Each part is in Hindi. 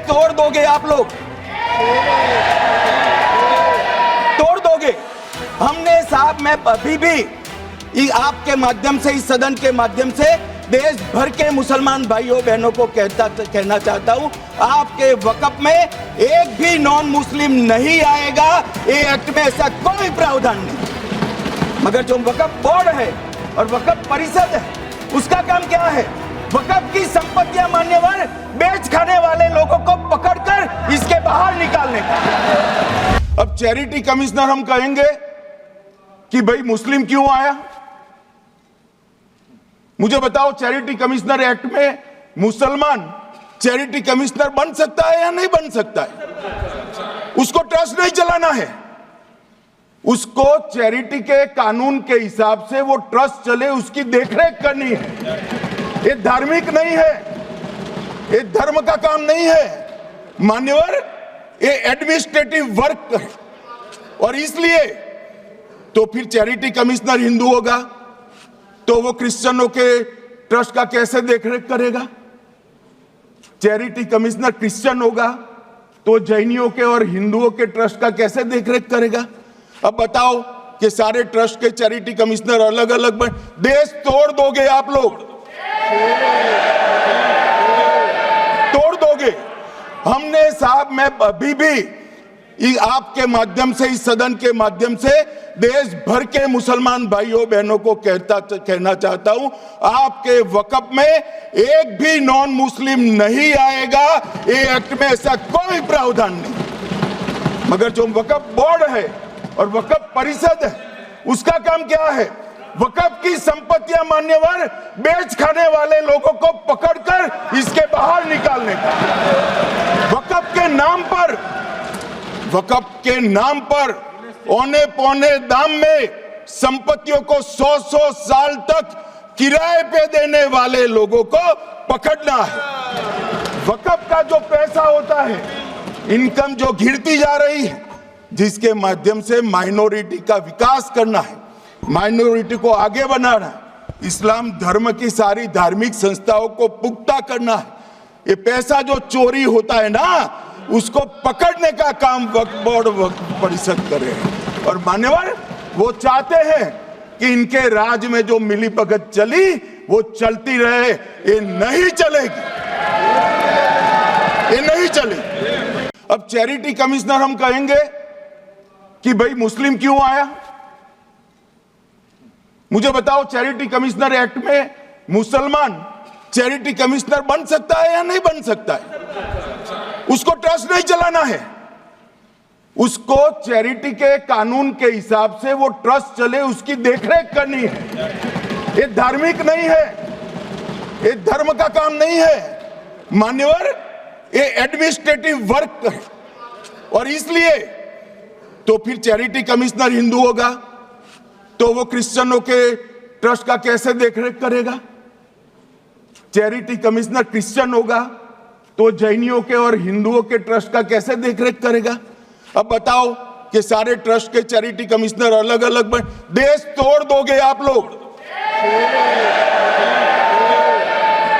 तोड़ दोगे आप लोग, तोड़ दोगे। हमने साहब, मैं अभी भी आपके माध्यम से, इस सदन के माध्यम से देश भर के मुसलमान भाइयों बहनों को कहना चाहता हूं, आपके वक्फ में एक भी नॉन मुस्लिम नहीं आएगा। ये एक्ट में ऐसा कोई प्रावधान नहीं। मगर जो वक्फ बोर्ड है और वक्फ परिषद है, उसका काम क्या है? वक्फ की संपत्तियां मान्यवर बेच खाने वाले लोगों को पकड़कर इसके बाहर निकालने का। अब चैरिटी कमिश्नर हम कहेंगे कि भाई मुस्लिम क्यों आया? मुझे बताओ, चैरिटी कमिश्नर एक्ट में मुसलमान चैरिटी कमिश्नर बन सकता है या नहीं बन सकता है? उसको ट्रस्ट नहीं चलाना है, उसको चैरिटी के कानून के हिसाब से वो ट्रस्ट चले, उसकी देखरेख करनी है। ये धार्मिक नहीं है, ये धर्म का काम नहीं है मान्यवर, ये एडमिनिस्ट्रेटिव वर्क है। और इसलिए तो फिर चैरिटी कमिश्नर हिंदू होगा तो वो क्रिश्चियनों के ट्रस्ट का कैसे देखरेख करेगा? चैरिटी कमिश्नर क्रिश्चियन होगा तो जैनियों के और हिंदुओं के ट्रस्ट का कैसे देखरेख करेगा? अब बताओ कि सारे ट्रस्ट के चैरिटी कमिश्नर अलग अलग बन, देश तोड़ दोगे आप लोग, तोड़ दोगे। हमने साहब, मैं अभी भी आपके माध्यम से, इस सदन के माध्यम से देश भर के मुसलमान भाइयों बहनों को कहना चाहता हूं, आपके वक्फ में एक भी नॉन मुस्लिम नहीं आएगा। ये एक्ट में ऐसा कोई प्रावधान नहीं। मगर जो वक्फ बोर्ड है और वक्फ परिषद है, उसका काम क्या है? वक्फ की संपत्तियां मान्यवर बेच खाने वाले लोगों को पकड़कर इसके बाहर निकालने का। वक्फ के नाम पर औने पौने दाम में संपत्तियों को 100 साल तक किराए पे देने वाले लोगों को पकड़ना है। वक्फ का जो पैसा होता है, इनकम जो घिरती जा रही है, जिसके माध्यम से माइनॉरिटी का विकास करना है, माइनॉरिटी को आगे बढ़ाना है, इस्लाम धर्म की सारी धार्मिक संस्थाओं को पुख्ता करना है। ये पैसा जो चोरी होता है ना, उसको पकड़ने का काम वक्फ बोर्ड, वक्फ परिषद करे। और मान्यवर वो चाहते हैं कि इनके राज में जो मिली भगत चली वो चलती रहे, ये नहीं चलेगी, ये नहीं चलेगी। अब चैरिटी कमिश्नर हम कहेंगे कि भाई मुस्लिम क्यों आया? मुझे बताओ, चैरिटी कमिश्नर एक्ट में मुसलमान चैरिटी कमिश्नर बन सकता है या नहीं बन सकता है? उसको ट्रस्ट नहीं चलाना है, उसको चैरिटी के कानून के हिसाब से वो ट्रस्ट चले, उसकी देखरेख करनी है। ये धार्मिक नहीं है, ये धर्म का काम नहीं है मान्यवर, ये एडमिनिस्ट्रेटिव वर्क है। और इसलिए तो फिर चैरिटी कमिश्नर हिंदू होगा तो वो क्रिश्चियनों के ट्रस्ट का कैसे देखरेख करेगा? चैरिटी कमिश्नर क्रिश्चियन होगा तो जैनियों के और हिंदुओं के ट्रस्ट का कैसे देखरेख करेगा? अब बताओ कि सारे ट्रस्ट के चैरिटी कमिश्नर अलग अलग बन, देश तोड़ दोगे आप लोग,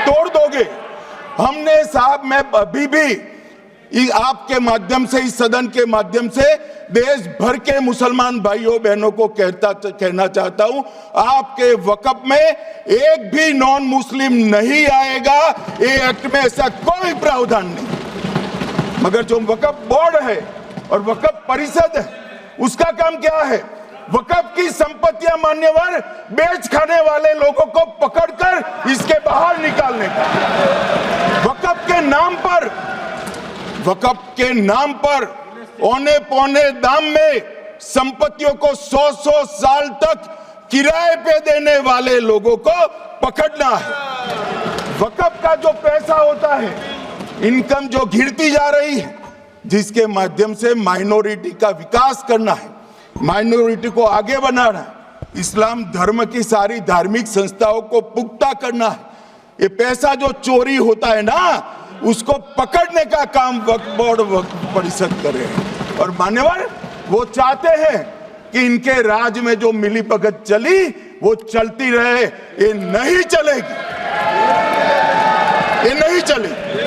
तोड़ दोगे। हमने साहब, मैं अभी भी आपके माध्यम से, इस सदन के माध्यम से देश भर के मुसलमान भाइयों बहनों को कहना चाहता हूं, आपके वक्फ में एक भी नॉन मुस्लिम नहीं आएगा। ये एक्ट में ऐसा कोई प्रावधान नहीं। मगर जो वक्फ बोर्ड है और वक्फ परिषद है, उसका काम क्या है? वक्फ की संपत्तियां मान्यवर बेच खाने वाले लोगों को पकड़कर इसके बाहर निकालने का। वक्फ के नाम पर औने पौने दाम में संपत्तियों को 100 साल तक किराए पे देने वाले लोगों को पकड़ना है। वक्फ का जो पैसा होता है, इनकम जो घिरती जा रही है, जिसके माध्यम से माइनॉरिटी का विकास करना है, माइनॉरिटी को आगे बढ़ाना है, इस्लाम धर्म की सारी धार्मिक संस्थाओं को पुख्ता करना है। ये पैसा जो चोरी होता है ना, उसको पकड़ने का काम वक्फ बोर्ड, वक्फ परिषद करे। और मान्यवर वो चाहते हैं कि इनके राज में जो मिली भगत चली वो चलती रहे, ये नहीं चलेगी, ये नहीं चलेगी।